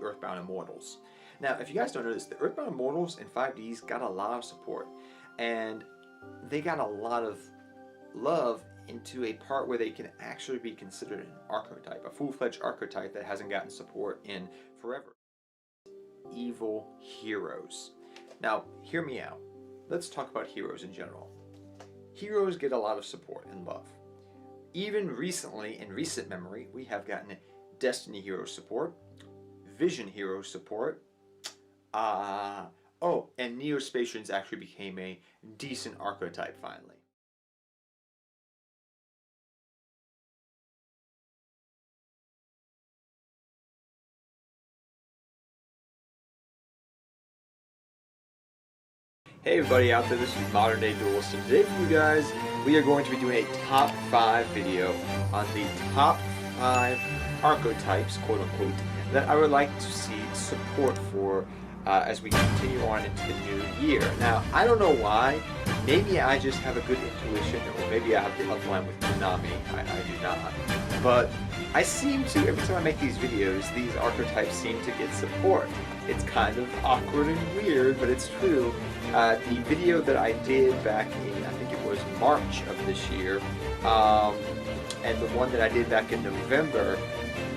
Earthbound Immortals. Now, if you guys don't know this, the Earthbound Immortals in 5Ds got a lot of support, and they got a lot of love into a part where they can actually be considered an archetype, a full-fledged archetype that hasn't gotten support in forever. Evil heroes. Now, hear me out. Let's talk about heroes in general. Heroes get a lot of support and love. Even recently, in recent memory, we have gotten Destiny Hero support, Vision Hero support, oh, and Neospacians actually became a decent archetype finally. Hey everybody out there, this is ModernDayDuelist, and today for you guys, we are going to be doing a top 5 video on the top 5 archetypes, quote unquote, that I would like to see support for as we continue on into the new year. Now, I don't know why, maybe I just have a good intuition, or maybe I have the upline with Konami, I do not, but I seem to, every time I make these videos, these archetypes seem to get support. It's kind of awkward and weird, but it's true. The video that I did back in, I think it was March of this year, and the one that I did back in November,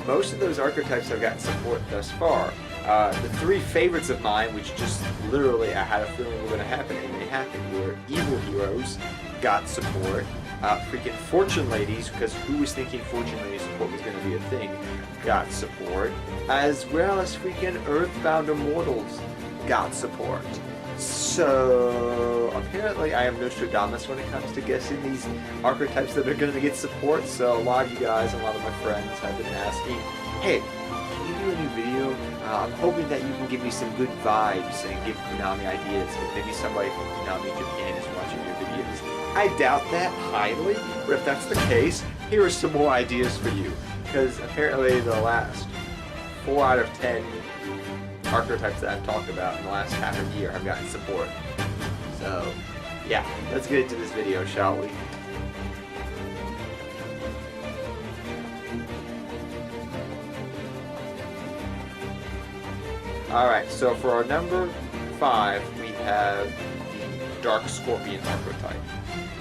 most of those archetypes have gotten support thus far. The 3 favorites of mine, which just literally I had a feeling were going to happen, and they happened, were Evil Heroes got support, freaking Fortune Ladies, because who was thinking Fortune Lady support was going to be a thing, got support, as well as freaking Earthbound Immortals got support. So apparently I am Nostradamus when it comes to guessing these archetypes that are going to get support. So a lot of you guys, a lot of my friends have been asking, hey, can you do a new video? I'm hoping that you can give me some good vibes and give Konami ideas, because maybe somebody from Konami Japan is watching your videos. I doubt that highly, but if that's the case, here are some more ideas for you, because apparently the last 4 out of 10 archetypes that I've talked about in the last half a year have gotten support. So, yeah, let's get into this video, shall we? Alright, so for our number 5, we have the Dark Scorpion archetype.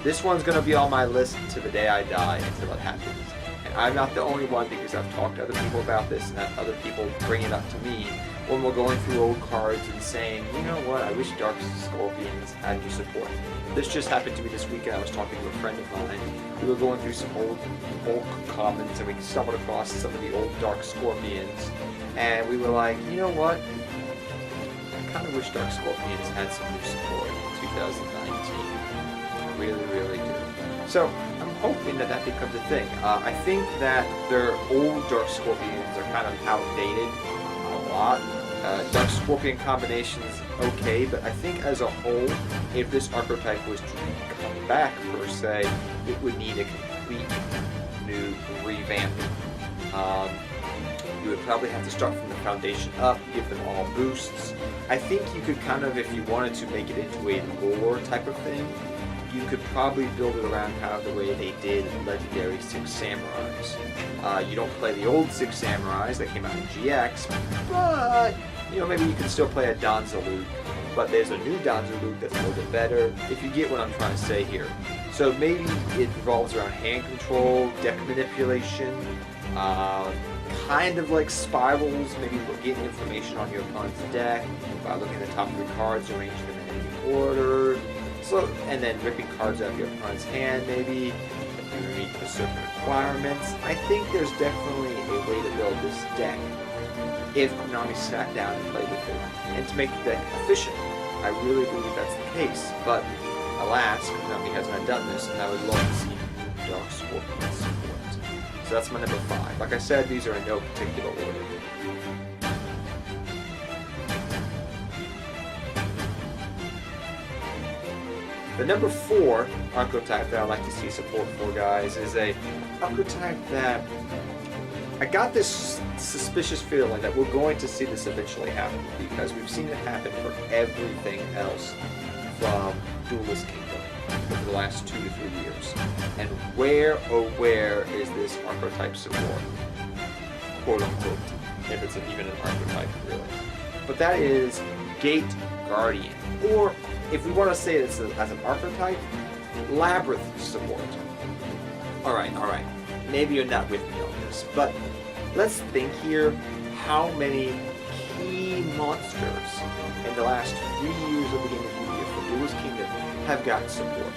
This one's going to be on my list to the day I die until it happens. And I'm not the only one, because I've talked to other people about this and had other people bring it up to me when we're going through old cards and saying, you know what, I wish Dark Scorpions had your support. This just happened to me this weekend. I was talking to a friend of mine. We were going through some old commons, and we stumbled across some of the old Dark Scorpions, and we were like, you know what, I kind of wish Dark Scorpions had some new support in 2019. Really, really do. So I'm hoping that that becomes a thing. I think that their old Dark Scorpions are kind of outdated a lot. Dark Scorpion combinations okay, but I think as a whole, if this archetype was to come back per se, it would need a complete new revamping. You would probably have to start from the foundation up, give them all boosts. I think you could kind of, if you wanted to make it into a lore type of thing, you could probably build it around kind of the way they did Legendary 6 Samurais. You don't play the old 6 Samurais that came out in GX, but, you know, maybe you can still play a Danzaluke, but there's a new Danzaluke that's a little bit better, if you get what I'm trying to say here. So maybe it revolves around hand control, deck manipulation, kind of like spirals, maybe getting information on your opponent's deck by looking at the top 3 cards, arranging them in any order. So, and then ripping cards out of your opponent's hand, maybe, if you meet the certain requirements. I think there's definitely a way to build this deck if Konami sat down and played with it, and to make the deck efficient. I really believe that's the case, but alas, Konami has not done this, and I would love to see Dark Scorpion support. So that's my number 5. Like I said, these are in no particular order. The number 4 archetype that I like to see support for, guys, is a archetype that I got this suspicious feeling that we're going to see this eventually happen, because we've seen it happen for everything else from Duelist Kingdom over the last 2 to 3 years. And where, oh where, is this archetype support? Quote unquote. if it's even an archetype, really. But that is Gate Guardian, or if we want to say it as an archetype, Labyrinth support. Alright. Maybe you're not with me on this, but let's think here how many key monsters in the last 3 years of the game of Yu-Gi-Oh! For Duelist Kingdom have gotten support.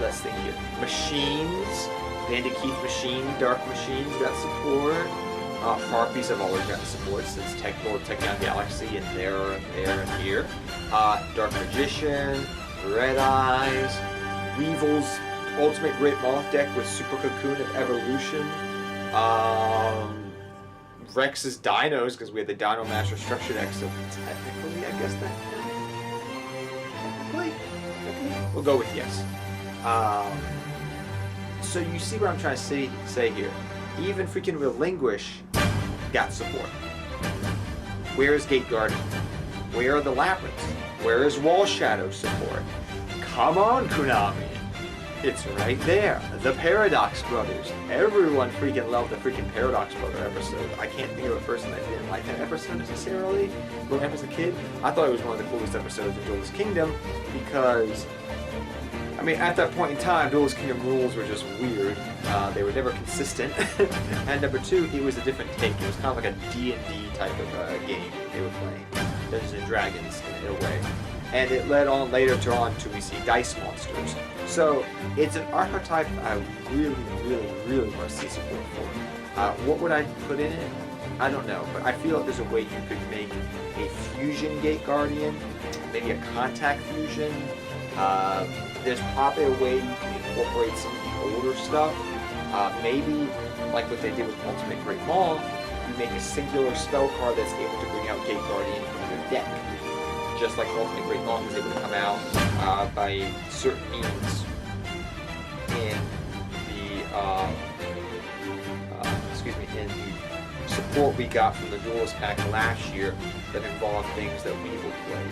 Let's think here. Machines, Vandekeith Machine, Dark Machines got support. Harpies have always gotten support since Tachyon Galaxy and there and here. Dark Magician, Red Eyes, Weevil's Ultimate Great Moth deck with Super Cocoon of Evolution. Rex's Dinos, because we had the Dino Master Structure deck, so technically, I guess that technically? We'll go with yes. So you see what I'm trying to say here. Even freaking Relinquish got support. Where is Gate Guardian? Where are the Labyrinths? Where is Wall Shadow support? Come on, Konami! It's right there. The Paradox Brothers. Everyone freaking loved the freaking Paradox Brother episode. I can't think of a person that didn't like that episode necessarily. Growing up as a kid, I thought it was one of the coolest episodes of Duelist Kingdom because, I mean, at that point in time, Duelist Kingdom rules were just weird. They were never consistent. And number two, it was a different take. It was kind of like a D&D type of game they were playing. Dungeons and Dragons in a way. And it led on later on to we see dice monsters. So it's an archetype I really want to see support for. What would I put in it? I don't know, but I feel like there's a way you could make a fusion Gate Guardian, maybe a contact fusion. There's probably a way you can incorporate some of the older stuff. Maybe like what they did with Ultimate Great Maw, you make a singular spell card that's able to bring out Gate Guardian from your deck. Just like Ultimate Great Maw is able to come out by certain means in the support we got from the Duelist pack last year that involved things that Weevil played.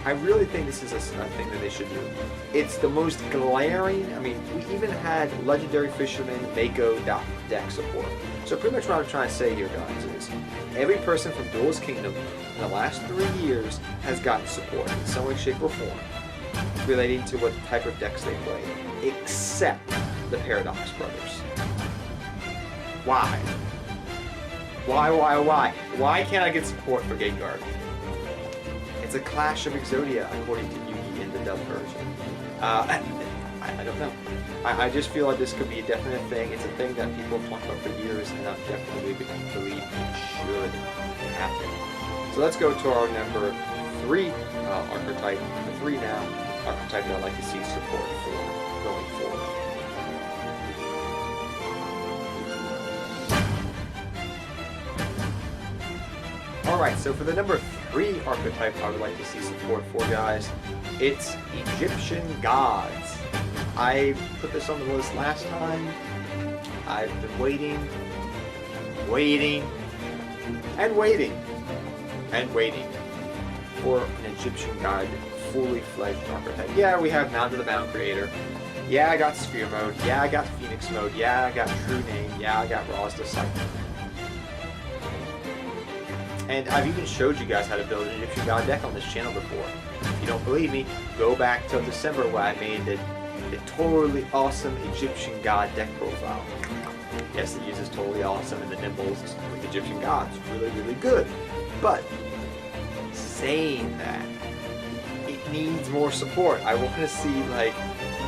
I really think this is a thing that they should do. It's the most glaring. I mean, we even had Legendary Fisherman Mako deck support. So pretty much what I'm trying to say here, guys, is every person from Duelist Kingdom in the last 3 years has gotten support in some way, shape, or form relating to what type of decks they play, except the Paradox Brothers. Why? Why can't I get support for Gate Guardian? It's a Clash of Exodia, according to Yugi in the dub version. I don't know. I just feel like this could be a definite thing. It's a thing that people have talked about for years, and I definitely believe it should happen. So let's go to our number 3 archetype. Number 3 now, archetype that I'd like to see support for going forward. Alright, so for the number 3 archetype I would like to see support for, guys, it's Egyptian Gods. I put this on the list last time. I've been waiting for an Egyptian God fully fledged archetype. Yeah, we have Mound of the Mound Creator. Yeah, I got Sphere Mode. Yeah, I got Phoenix Mode. Yeah, I got True Name. Yeah, I got Raw's Disciple. And I've even showed you guys how to build an Egyptian God deck on this channel before. If you don't believe me, go back to December where I made the totally awesome Egyptian God deck profile. Yes, it uses totally awesome and the nibbles with Egyptian gods. Really good. But saying that, it needs more support. I want to see like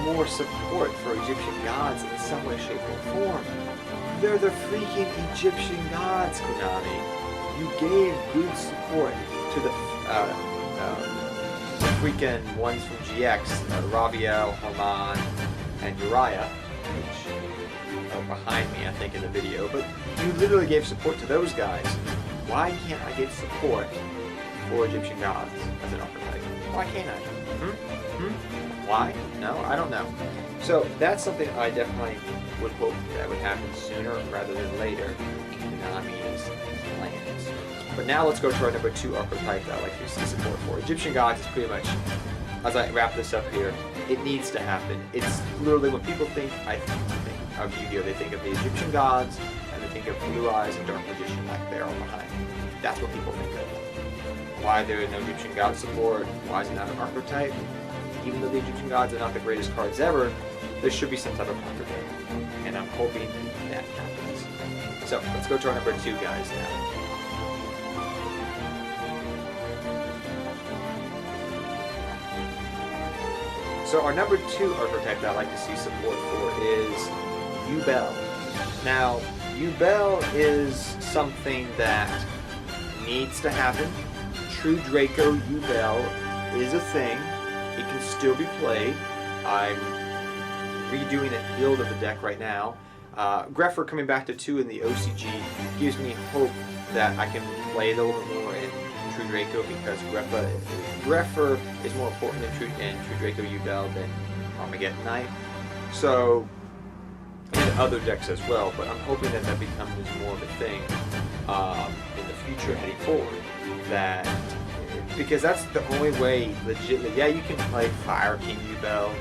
more support for Egyptian gods in some way, shape, or form. They're the freaking Egyptian gods, Konami. You gave good support to the freaking ones from GX, Raviel, Harman, and Uriah, which are behind me, I think, in the video. But you literally gave support to those guys. Why can't I get support for Egyptian gods as an archetype? Why can't I? Why? No, I don't know. So that's something I definitely would hope that would happen sooner rather than later in Konami's plans. But now let's go to our number 2 archetype that I'd like to see support for. Egyptian Gods is pretty much, as I wrap this up here, it needs to happen. It's literally when people think of Yu-Gi-Oh! They think of the Egyptian Gods and the think of Blue Eyes and Dark Magician back there all behind. That's what people think of. Why there is no Egyptian God support, why is it not an archetype? Even though the Egyptian Gods are not the greatest cards ever, there should be some type of archetype. And I'm hoping that happens. So, let's go to our number 2 guys now. So our number 2 archetype that I like to see support for is Yubel. Now, Yubel is something that needs to happen. True Draco Yubel is a thing. It can still be played. I'm redoing a build of the deck right now. Greffer coming back to 2 in the OCG gives me hope that I can play it a little bit more in True Draco, because Greffer is more important in True Draco Yubel than Armageddon Knight. So, and other decks as well, but I'm hoping that that becomes more of a thing in the future heading forward. Because that's the only way legitimately. Yeah, you can play Fire King Yubel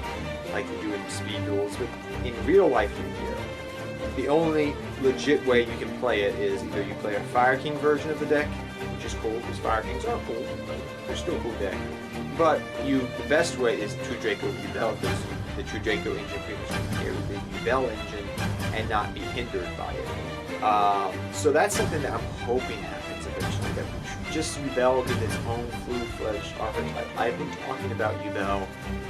like you do in speed duels, but in real life Yu-Gi-Oh, the only legit way you can play it is either you play a Fire King version of the deck, which is cool because Fire Kings are cool, but they're still a cool deck. But the best way is True Draco Yubel, because the True Draco engine pretty much can carry the Yubel engine and not be hindered by it. So that's something that I'm hoping happens eventually, that just Yubel get its own full-fledged archetype. I've been talking about Yubel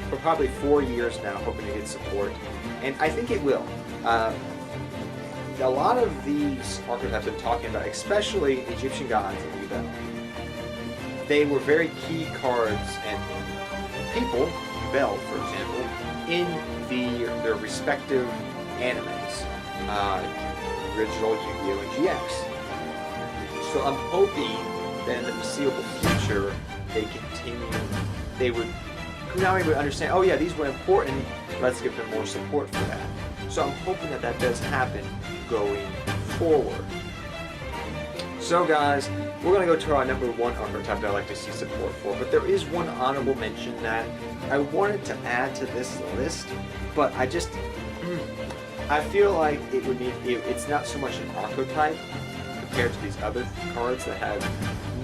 for probably 4 years now, hoping to get support, and I think it will. A lot of these archetypes I'm talking about, especially Egyptian Gods and Yubel, they were very key cards and people, Yubel for example, in their respective animes, original Yu-Gi-Oh! And GX. So I'm hoping that in the foreseeable future Konami would understand, oh yeah, these were important, let's give them more support for that. So I'm hoping that that does happen going forward. So guys, we're going to go to our number 1 archetype that I like to see support for, but there is one honorable mention that I wanted to add to this list, but I feel like it's not so much an archetype compared to these other cards that have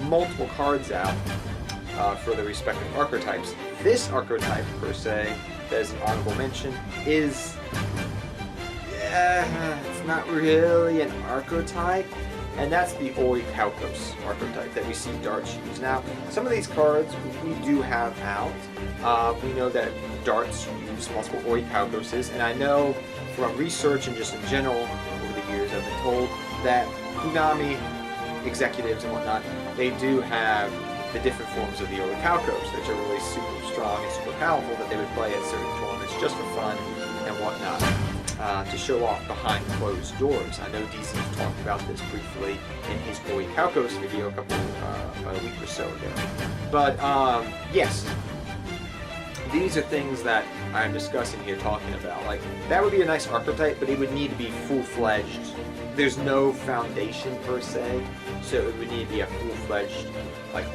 multiple cards out for the respective archetypes. This archetype, per se, that is an honorable mention, is... it's not really an archetype, and that's the Orichalcos archetype that we see Darts use. Now, some of these cards we do have out. We know that Darts use multiple Orichalcoses, and I know from research and just in general over the years I've been told that Konami executives and whatnot, they do have the different forms of the Orichalcos that are really super strong and super powerful that they would play at certain tournaments just for fun and whatnot. To show off behind closed doors. I know DC talked about this briefly in his Orichalcos video about a week or so ago. But yes, these are things that I'm discussing here, talking about. Like, that would be a nice archetype, but it would need to be full-fledged. There's no foundation per se, so it would need to be a full-fledged like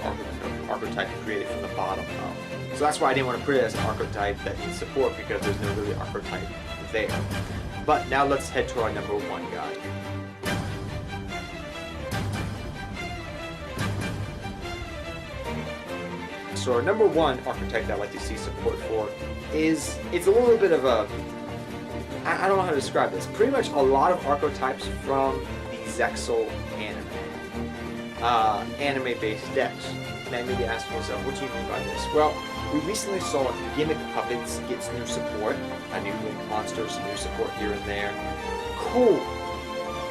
archetype created from the bottom up. So that's why I didn't want to put it as an archetype that needs support, because there's no really archetype there. But now let's head to our number 1 guy. So our number 1 archetype that I like to see support for is, it's a little bit of a, I don't know how to describe this, pretty much a lot of archetypes from the Zexal anime-based decks. And I may be asking myself, what do you mean by this? Well, we recently saw Gimmick Puppets gets new support, a new Link Monster, some new support here and there. Cool.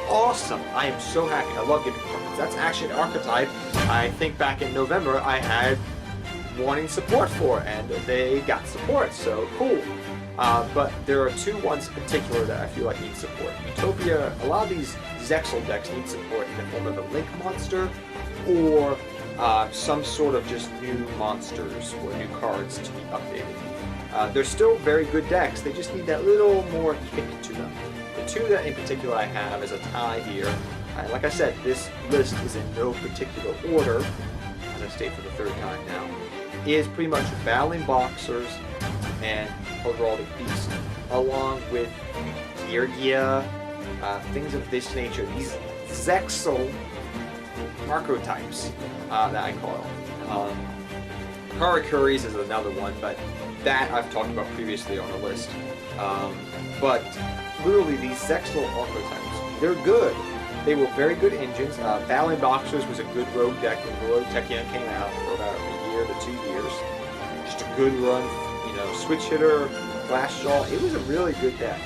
Awesome. I am so happy. I love Gimmick Puppets. That's actually an archetype I think back in November I had wanting support for, and they got support, so cool. But there are 2 ones in particular that I feel like need support. Utopia, a lot of these Zexal decks need support in the form of a Link Monster, or some sort of just new monsters or new cards to be updated. They're still very good decks, they just need that little more kick to them. The 2 that in particular I have as a tie here, like I said, this list is in no particular order, as I state for the 3rd time now, is pretty much Battling Boxers and Heraldic Beast, along with Geargia things of this nature. These Zexal Archetypes that I call. Harakuris is another one, but that I've talked about previously on the list. But literally these Zexal Archetypes, they're good. They were very good engines. Battling Boxers was a good rogue deck when Rogue Techion came out for about a year to 2 years. Just a good run, you know, Switch Hitter, Glassjaw. It was a really good deck.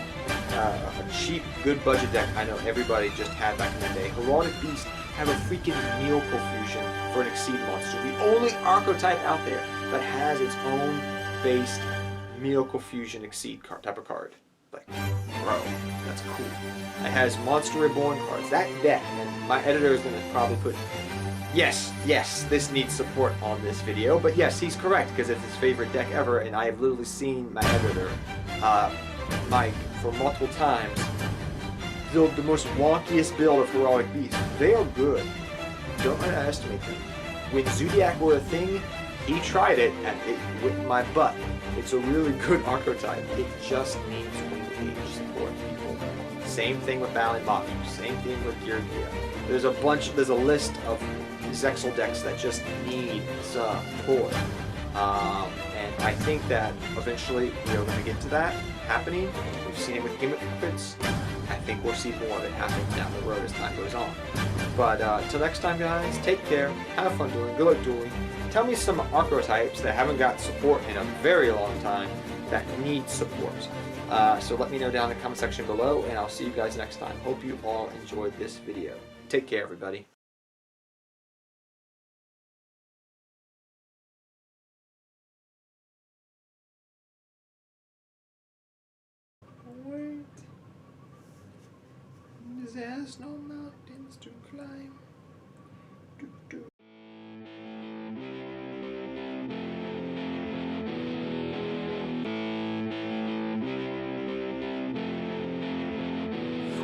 A cheap, good budget deck I know everybody just had back in the day. Heraldic Beast have a freaking Meal Profusion for an Exceed monster. The only archetype out there that has its own based Meal Profusion Exceed card, type of card. Like, bro, that's cool. It has Monster Reborn cards. That deck, and my editor is going to probably put, yes, this needs support on this video, but yes, he's correct, because it's his favorite deck ever, and I have literally seen my editor, Mike, for multiple times, build the most wonkiest build of Heraldic Beast. They are good. Don't underestimate them. When Zodiac were a thing, he tried it, and it whipped my butt. It's a really good archetype. It just needs wing age support, people. Same thing with Battling Boxers. Same thing with Gear. There's a list of Zexal decks that just need support. And I think that eventually we are going to get to that happening. We've seen it with Gimmick Puppets. I think we'll see more of it happening down the road as time goes on. But until next time, guys, take care, have fun dueling, good luck dueling. Tell me some archetypes that haven't got support in a very long time that need support. So let me know down in the comment section below, and I'll see you guys next time. Hope you all enjoyed this video. Take care, everybody. Wait. There's no mountains to climb.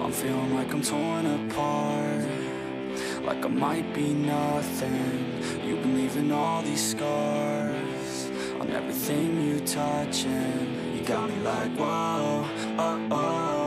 I'm feeling like I'm torn apart, like I might be nothing. You've been leaving all these scars on everything you touch, and you got me like, whoa, oh, oh.